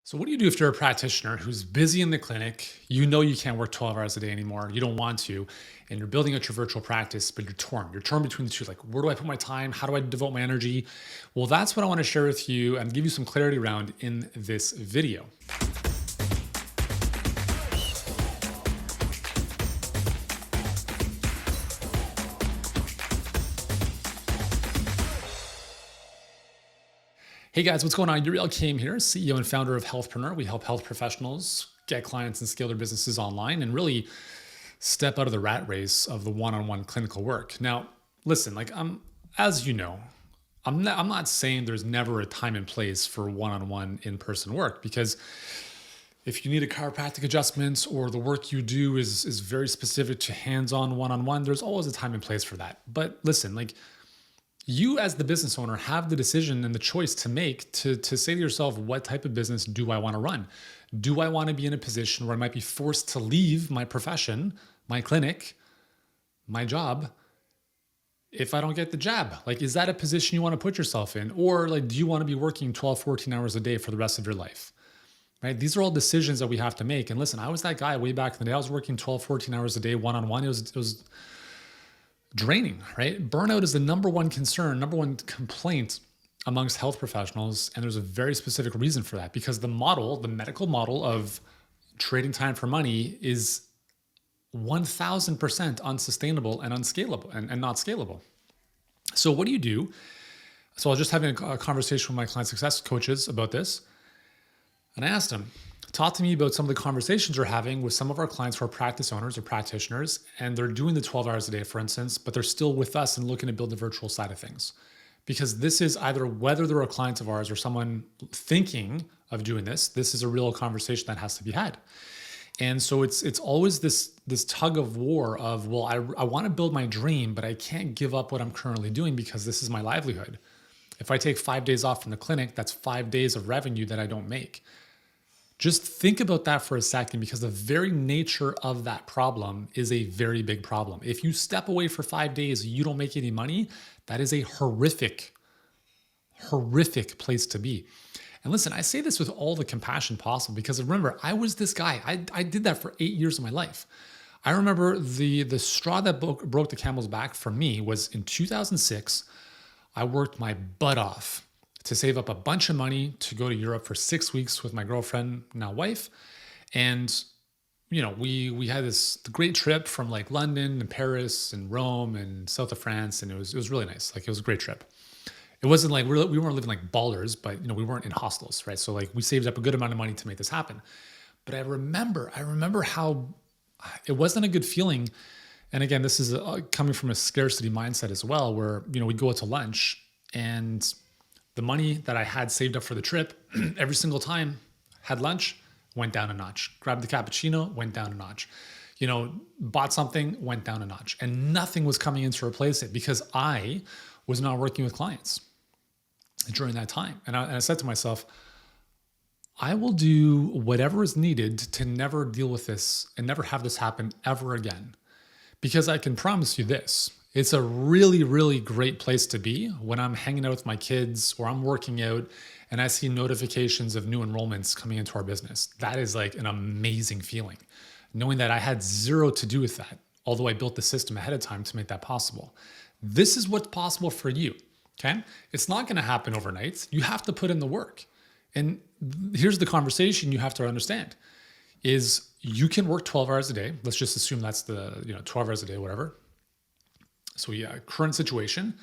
So what do you do if you're a practitioner who's busy in the clinic? You know you can't work 12 hours a day anymore. You don't want to, and you're building out your virtual practice, but you're torn. You're torn between the two. Like, where do I put my time? How do I devote my energy? Well, that's what I want to share with you and give you some clarity around in this video. Hey guys, what's going on? Yuri Elkaim here, CEO and founder of Healthpreneur. We help health professionals get clients and scale their businesses online and really step out of the rat race of the one-on-one clinical work. Now, listen, as you know, I'm not saying there's never a time and place for one-on-one in-person work, because if you need a chiropractic adjustment or the work you do is very specific to hands-on one-on-one, there's always a time and place for that. But listen, you as the business owner have the decision and the choice to make to say to yourself, what type of business do I want to run? Do I want to be in a position where I might be forced to leave my profession, my clinic, my job, if I don't get the jab? Is that a position you want to put yourself in? Or do you want to be working 12, 14 hours a day for the rest of your life? Right? These are all decisions that we have to make. And listen, I was that guy way back in the day. I was working 12, 14 hours a day, one-on-one. It was draining, right? Burnout is the number one concern, number one complaint amongst health professionals. And there's a very specific reason for that, because the medical model of trading time for money is 1000% unsustainable and unscalable and not scalable. So what do you do? So I was just having a conversation with my client success coaches about this. And I asked them, talk to me about some of the conversations we're having with some of our clients who are practice owners or practitioners, and they're doing the 12 hours a day, for instance, but they're still with us and looking to build the virtual side of things. Because this is either whether they're a client of ours or someone thinking of doing this is a real conversation that has to be had. And so it's always this tug of war of, well, I want to build my dream, but I can't give up what I'm currently doing because this is my livelihood. If I take 5 days off from the clinic, that's 5 days of revenue that I don't make. Just think about that for a second, because the very nature of that problem is a very big problem. If you step away for 5 days, you don't make any money, that is a horrific place to be. And listen, I say this with all the compassion possible, because remember, I was this guy. I did that for 8 years of my life. I remember the straw that broke the camel's back for me was in 2006. I worked my butt off to save up a bunch of money to go to Europe for 6 weeks with my girlfriend, now wife. And, we had this great trip from London and Paris and Rome and south of France. And it was really nice. It was a great trip. It wasn't we weren't living like ballers, but we weren't in hostels, right? So we saved up a good amount of money to make this happen. But I remember how it wasn't a good feeling. And again, this is coming from a scarcity mindset as well, where, we'd go out to lunch and the money that I had saved up for the trip, every single time, had lunch, went down a notch. Grabbed the cappuccino, went down a notch. Bought something, went down a notch. And nothing was coming in to replace it, because I was not working with clients during that time. And I said to myself, I will do whatever is needed to never deal with this and never have this happen ever again. Because I can promise you this. It's a really, really great place to be when I'm hanging out with my kids or I'm working out and I see notifications of new enrollments coming into our business. That is an amazing feeling, knowing that I had zero to do with that, although I built the system ahead of time to make that possible. This is what's possible for you, okay? It's not going to happen overnight. You have to put in the work. And here's the conversation you have to understand is you can work 12 hours a day. Let's just assume that's the 12 hours a day, whatever. So current situation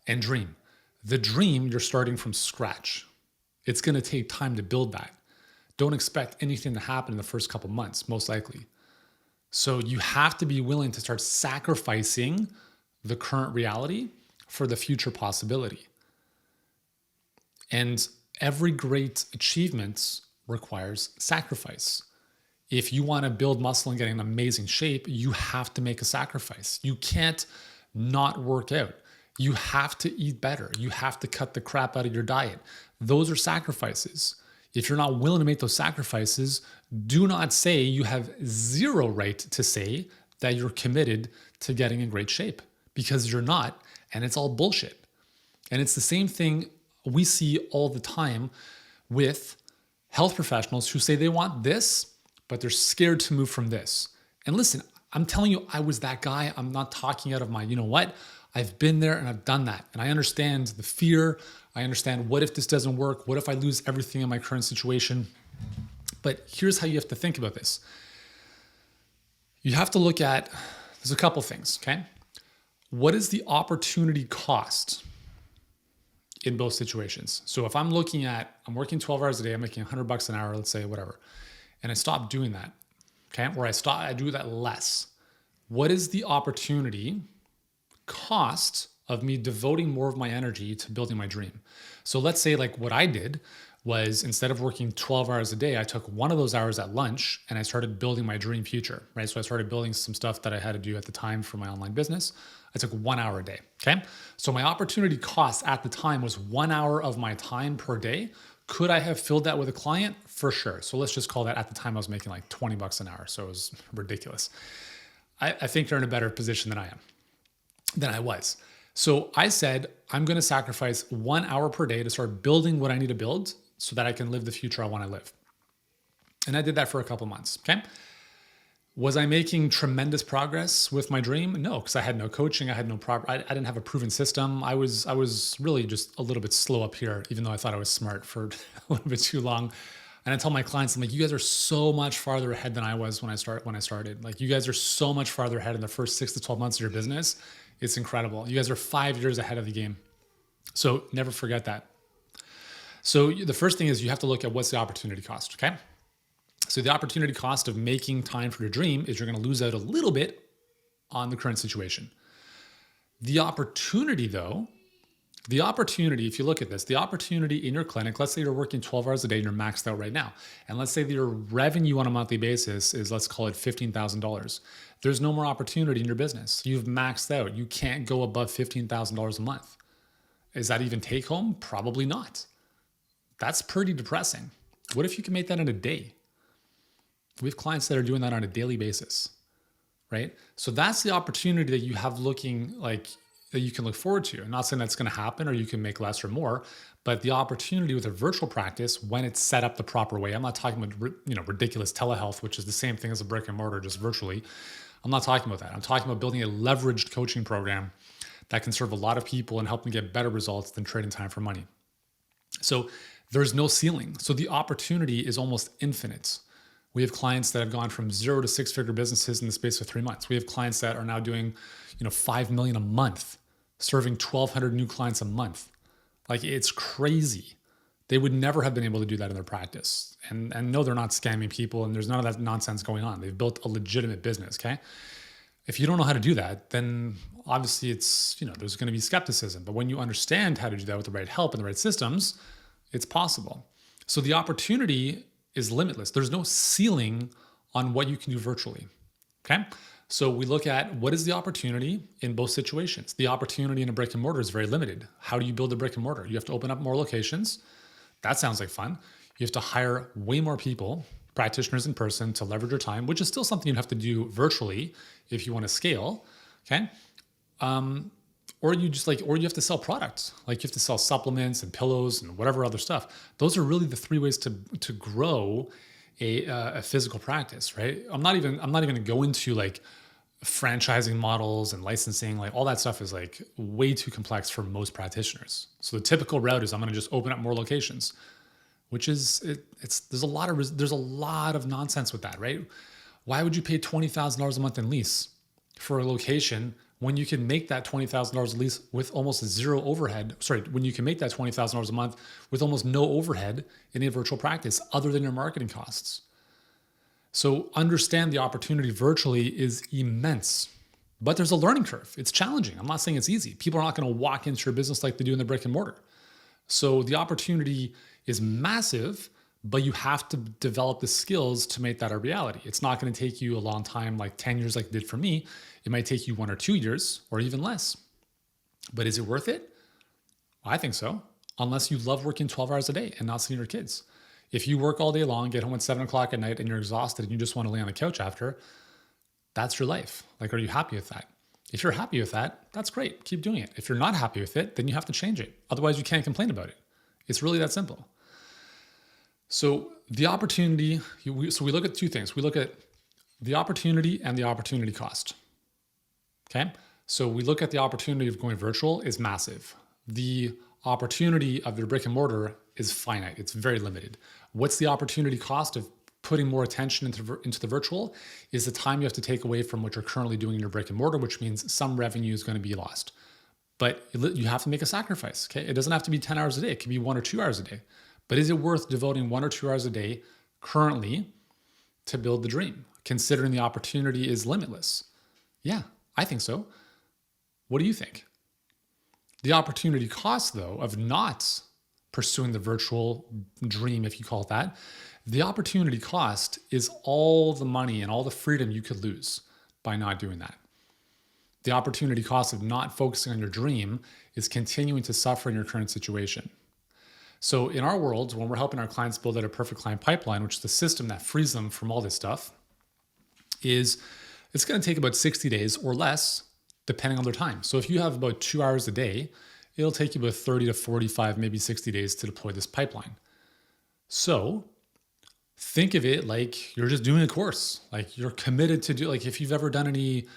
and dream. The dream, you're starting from scratch. It's going to take time to build that. Don't expect anything to happen in the first couple months, most likely. So you have to be willing to start sacrificing the current reality for the future possibility. And every great achievement requires sacrifice. If you want to build muscle and get in amazing shape, you have to make a sacrifice. You can't not work out. You have to eat better. You have to cut the crap out of your diet. Those are sacrifices. If you're not willing to make those sacrifices, do not say you have zero right to say that you're committed to getting in great shape, because you're not, and it's all bullshit. And it's the same thing we see all the time with health professionals who say they want this, but they're scared to move from this. And listen, I'm telling you, I was that guy. I'm not talking out of my, you know what? I've been there and I've done that. And I understand the fear. I understand, what if this doesn't work? What if I lose everything in my current situation? But here's how you have to think about this. You have to look at, there's a couple things, okay? What is the opportunity cost in both situations? So if I'm looking at, I'm working 12 hours a day, I'm making $100 an hour, let's say, whatever, and I stop doing that, okay? Or I do that less. What is the opportunity cost of me devoting more of my energy to building my dream? So let's say, like, what I did was, instead of working 12 hours a day, I took one of those hours at lunch and I started building my dream future, right? So I started building some stuff that I had to do at the time for my online business. I took 1 hour a day, okay? So my opportunity cost at the time was 1 hour of my time per day. Could I have filled that with a client? For sure. So let's just call that, at the time I was making like $20 an hour. So it was ridiculous. I think you're in a better position than I was. So I said, I'm going to sacrifice 1 hour per day to start building what I need to build so that I can live the future I want to live. And I did that for a couple months, okay? Was I making tremendous progress with my dream? No, because I had no coaching. I had no I didn't have a proven system. I was really just a little bit slow up here, even though I thought I was smart for a little bit too long. And I tell my clients, I'm like, you guys are so much farther ahead than I was when I started. Like, you guys are so much farther ahead in the first 6 to 12 months of your business. It's incredible. You guys are 5 years ahead of the game. So never forget that. So the first thing is, you have to look at, what's the opportunity cost, okay? So the opportunity cost of making time for your dream is, you're going to lose out a little bit on the current situation. The opportunity, though, if you look at this, the opportunity in your clinic, let's say you're working 12 hours a day and you're maxed out right now. And let's say that your revenue on a monthly basis is, let's call it $15,000. There's no more opportunity in your business. You've maxed out. You can't go above $15,000 a month. Is that even take home? Probably not. That's pretty depressing. What if you can make that in a day? We have clients that are doing that on a daily basis, right? So that's the opportunity that you have looking like, that you can look forward to. I'm not saying that's going to happen or you can make less or more, but the opportunity with a virtual practice, when it's set up the proper way. I'm not talking about, ridiculous telehealth, which is the same thing as a brick and mortar, just virtually. I'm not talking about that. I'm talking about building a leveraged coaching program that can serve a lot of people and help them get better results than trading time for money. So there's no ceiling. So the opportunity is almost infinite. We have clients that have gone from 0 to 6-figure businesses in the space of 3 months. We have clients that are now doing, $5 million a month, serving 1,200 new clients a month. Like, it's crazy. They would never have been able to do that in their practice. And no, they're not scamming people, and there's none of that nonsense going on. They've built a legitimate business, okay? If you don't know how to do that, then obviously it's, there's going to be skepticism. But when you understand how to do that with the right help and the right systems, it's possible. So the opportunity is limitless. There's no ceiling on what you can do virtually, okay? So we look at, what is the opportunity in both situations? The opportunity in a brick and mortar is very limited. How do you build a brick and mortar? You have to open up more locations. That sounds like fun. You have to hire way more people, practitioners in person, to leverage your time, which is still something you'd have to do virtually if you want to scale, okay? Or you have to sell products. Like, you have to sell supplements and pillows and whatever other stuff. Those are really the 3 ways to grow a physical practice, right? I'm not even going to go into like franchising models and licensing. Like, all that stuff is like way too complex for most practitioners. So the typical route is, I'm going to just open up more locations, which is there's a lot of nonsense with that, right? Why would you pay $20,000 a month in lease for a location when you can make that $20,000 a lease with almost zero overhead? When you can make that $20,000 a month with almost no overhead in a virtual practice other than your marketing costs. So understand, the opportunity virtually is immense, but there's a learning curve. It's challenging. I'm not saying it's easy. People are not going to walk into your business like they do in the brick and mortar. So the opportunity is massive, but you have to develop the skills to make that a reality. It's not going to take you a long time, like 10 years like it did for me. It might take you 1 or 2 years or even less. But is it worth it? I think so, unless you love working 12 hours a day and not seeing your kids. If you work all day long, get home at 7 o'clock at night, and you're exhausted and you just want to lay on the couch after, that's your life. Like, are you happy with that? If you're happy with that, that's great. Keep doing it. If you're not happy with it, then you have to change it. Otherwise, you can't complain about it. It's really that simple. So the opportunity, so we look at two things. We look at the opportunity and the opportunity cost. Okay. So we look at the opportunity of going virtual is massive. The opportunity of your brick and mortar is finite. It's very limited. What's the opportunity cost of putting more attention into the virtual is the time you have to take away from what you're currently doing in your brick and mortar, which means some revenue is going to be lost. But you have to make a sacrifice. Okay. It doesn't have to be 10 hours a day. It can be 1 or 2 hours a day. But is it worth devoting 1 or 2 hours a day currently to build the dream, considering the opportunity is limitless? Yeah, I think so. What do you think? The opportunity cost, though, of not pursuing the virtual dream, if you call it that, the opportunity cost is all the money and all the freedom you could lose by not doing that. The opportunity cost of not focusing on your dream is continuing to suffer in your current situation. So in our world, when we're helping our clients build out a perfect client pipeline, which is the system that frees them from all this stuff, it's going to take about 60 days or less, depending on their time. So if you have about 2 hours a day, it'll take you about 30 to 45, maybe 60 days to deploy this pipeline. So think of it like you're just doing a course. Like you're committed to do, like if you've ever done any,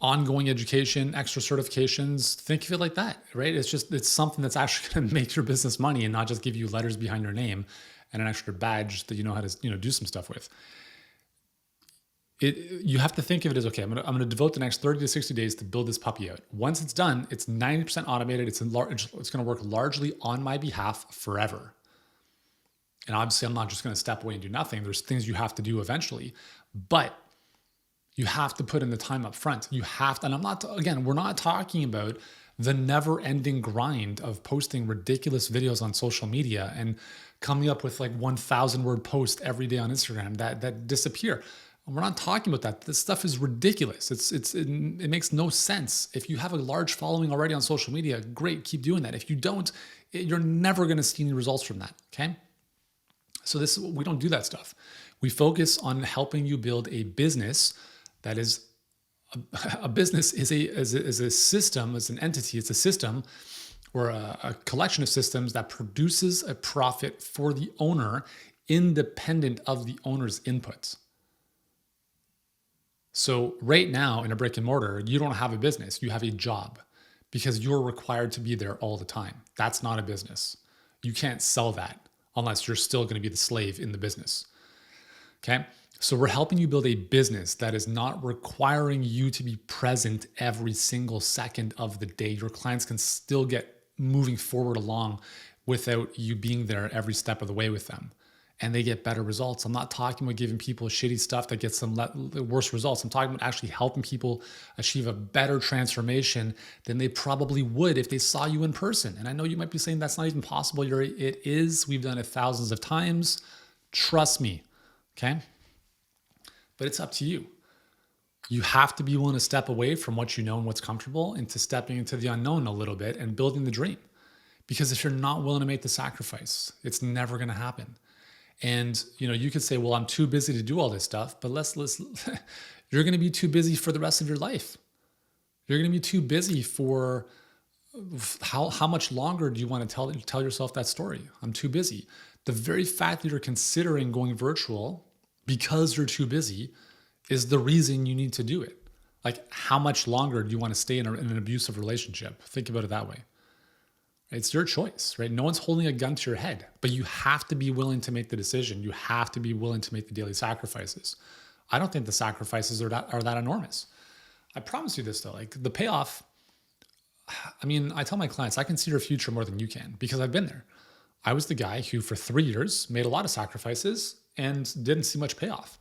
ongoing education, extra certifications, think of it like that, right? It's something that's actually going to make your business money and not just give you letters behind your name and an extra badge that you know how to, do some stuff with. You have to think of it as, okay, I'm going to devote the next 30 to 60 days to build this puppy out. Once it's done, it's 90% automated. It's going to work largely on my behalf forever. And obviously I'm not just going to step away and do nothing. There's things you have to do eventually, but you have to put in the time up front. You have to, and we're not talking about the never ending grind of posting ridiculous videos on social media and coming up with like 1,000 word posts every day on Instagram that disappear. We're not talking about that. This stuff is ridiculous. It makes no sense. If you have a large following already on social media, great, keep doing that. If you don't, you're never going to see any results from that. Okay. So we don't do that stuff. We focus on helping you build a business that is a business is a system, it's an entity, it's a system or a collection of systems that produces a profit for the owner independent of the owner's inputs. So right now in a brick and mortar, you don't have a business, you have a job because you're required to be there all the time. That's not a business. You can't sell that unless you're still going to be the slave in the business. Okay. So we're helping you build a business that is not requiring you to be present every single second of the day. Your clients can still get moving forward along without you being there every step of the way with them. And they get better results. I'm not talking about giving people shitty stuff that gets them worse results. I'm talking about actually helping people achieve a better transformation than they probably would if they saw you in person. And I know you might be saying that's not even possible, Yuri. It is. We've done it thousands of times. Trust me. Okay. But it's up to you. You have to be willing to step away from what you know and what's comfortable into stepping into the unknown a little bit and building the dream. Because if you're not willing to make the sacrifice, it's never going to happen. And you could say, well, I'm too busy to do all this stuff, but you're going to be too busy for the rest of your life. You're going to be too busy for how much longer do you want to tell yourself that story? I'm too busy. The very fact that you're considering going virtual because you're too busy is the reason you need to do it. Like, how much longer do you want to stay in an abusive relationship? Think about it that way. It's your choice, right? No one's holding a gun to your head, but you have to be willing to make the decision. You have to be willing to make the daily sacrifices. I don't think the sacrifices are that enormous. I promise you this though, like the payoff, I tell my clients, I can see your future more than you can because I've been there. I was the guy who for 3 years made a lot of sacrifices and didn't see much payoff.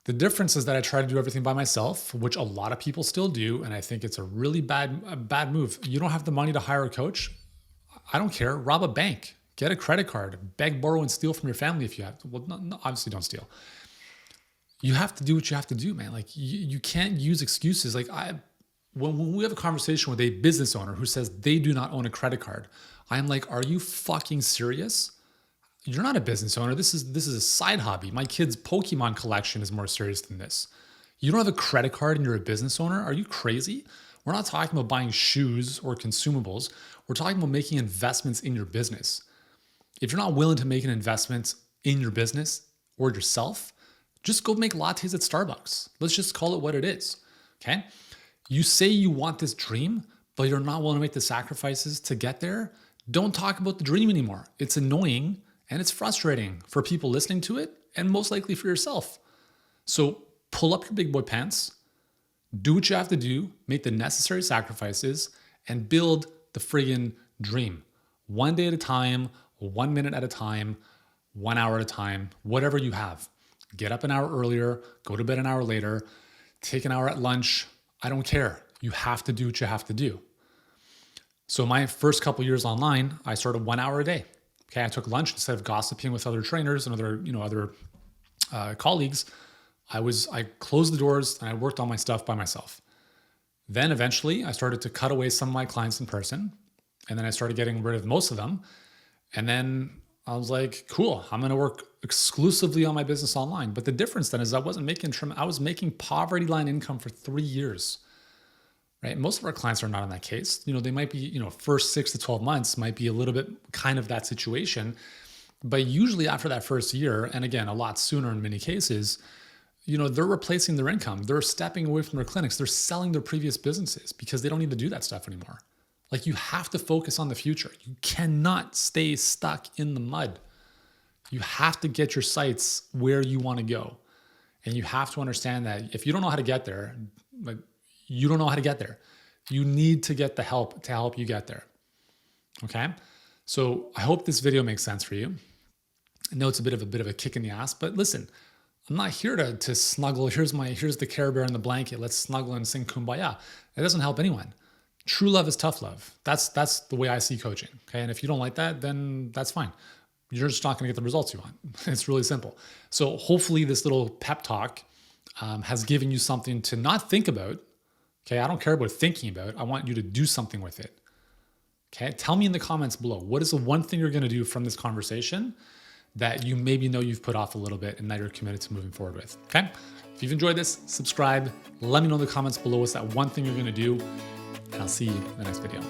The difference is that I try to do everything by myself, which a lot of people still do. And I think it's a really bad move. You don't have the money to hire a coach. I don't care. Rob a bank, get a credit card, beg, borrow, and steal from your family if you have to. Well, no, obviously don't steal. You have to do what you have to do, man. Like you can't use excuses. Like when we have a conversation with a business owner who says they do not own a credit card, I'm like, are you fucking serious? You're not a business owner. This is a side hobby. My kid's Pokemon collection is more serious than this. You don't have a credit card and you're a business owner? Are you crazy? We're not talking about buying shoes or consumables. We're talking about making investments in your business. If you're not willing to make an investment in your business or yourself, just go make lattes at Starbucks. Let's just call it what it is. Okay. You say you want this dream, but you're not willing to make the sacrifices to get there. Don't talk about the dream anymore. It's annoying and it's frustrating for people listening to it and most likely for yourself. So pull up your big boy pants, do what you have to do, make the necessary sacrifices, and build the friggin' dream. One day at a time, 1 minute at a time, 1 hour at a time, whatever you have. Get up an hour earlier, go to bed an hour later, take an hour at lunch. I don't care. You have to do what you have to do. So my first couple years online, I started 1 hour a day. Okay, I took lunch instead of gossiping with other trainers and other colleagues. I closed the doors and I worked on my stuff by myself. Then eventually I started to cut away some of my clients in person. And then I started getting rid of most of them. And then I was like, cool, I'm going to work exclusively on my business online. But the difference then is I was making poverty line income for 3 years, right? Most of our clients are not in that case. They might be, first 6 to 12 months might be a little bit kind of that situation. But usually after that first year, and again, a lot sooner in many cases, they're replacing their income. They're stepping away from their clinics. They're selling their previous businesses because they don't need to do that stuff anymore. Like, you have to focus on the future. You cannot stay stuck in the mud. You have to get your sights where you want to go. And you have to understand that if you don't know how to get there, you don't know how to get there. You need to get the help to help you get there. Okay? So I hope this video makes sense for you. I know it's a bit of a kick in the ass, but listen, I'm not here to snuggle. Here's the Care Bear and the blanket. Let's snuggle and sing Kumbaya. It doesn't help anyone. True love is tough love. That's the way I see coaching. Okay. And if you don't like that, then that's fine. You're just not going to get the results you want. It's really simple. So hopefully this little pep talk has given you something to not think about. Okay. I don't care about thinking about. I want you to do something with it. Okay. Tell me in the comments below, what is the one thing you're going to do from this conversation that you maybe know you've put off a little bit and that you're committed to moving forward with. Okay. If you've enjoyed this, subscribe. Let me know in the comments below what's that one thing you're going to do. And I'll see you in the next video.